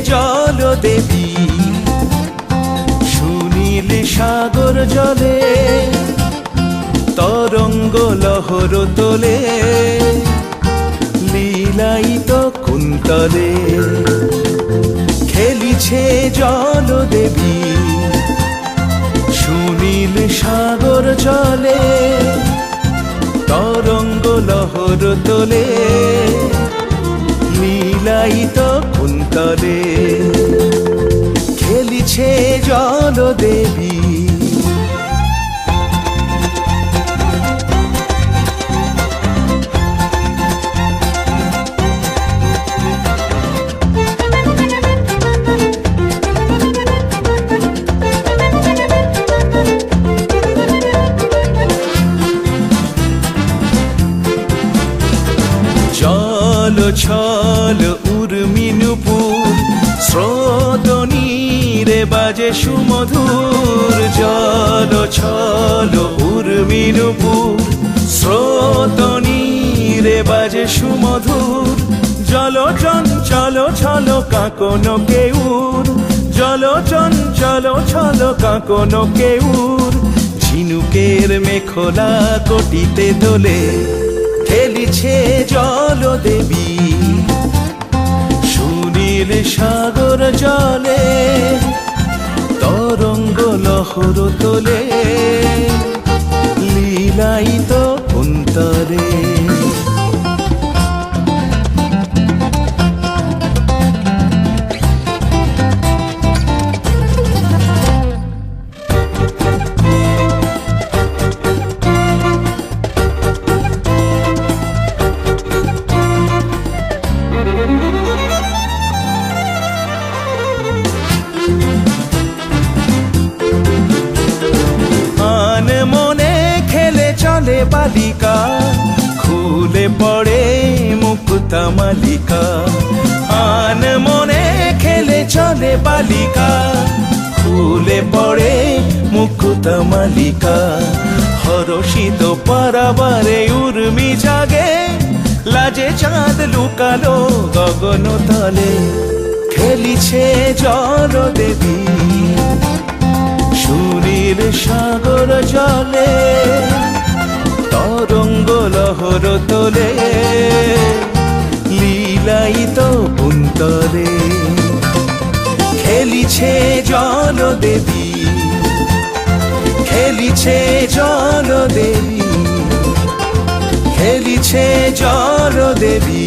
জল দেবী সুনীল সাগর জলে তরঙ্গ লহর তোলে লীলায়িত কুন্তলে খেলিছে জল দেবী সুনীল সাগর জলে তরঙ্গ লহর তোলে লীলায়িত কুন্তলে খেলিছে জল দেবী চল ছল উর্মি নূপুর স্রোত নীরে বাজে সুমধুর জল ছল উর্মি নূপুর স্রোত নীরে বাজে সুমধুর জল চঞ্চল ছল কাঁকন কেউর জল চঞ্চল ছল কাঁকন কেউর ঝিনুকের মেখলা কটিতে দোলে খেলিছে জল দেবী সুনীল সাগর জলে তরঙ্গ লহর তোলে লীলায়িত কুন্তলে বালিকা খুলে পড়ে মুক্তা মালিকা আন মনে খেলে চলে বালিকা খুলে পড়ে মুক্তা মালিকা হরষিত পারাবারে উর্মি জাগে লাজে চাঁদ লুকালো গগন তলে খেলিছে জল দেবী সুনীল সাগর জলে তরঙ্গ লহর তোলে লীলায়িত কুন্তলে খেলিছে জল দেবী খেলিছে জল দেবী খেলিছে জল দেবী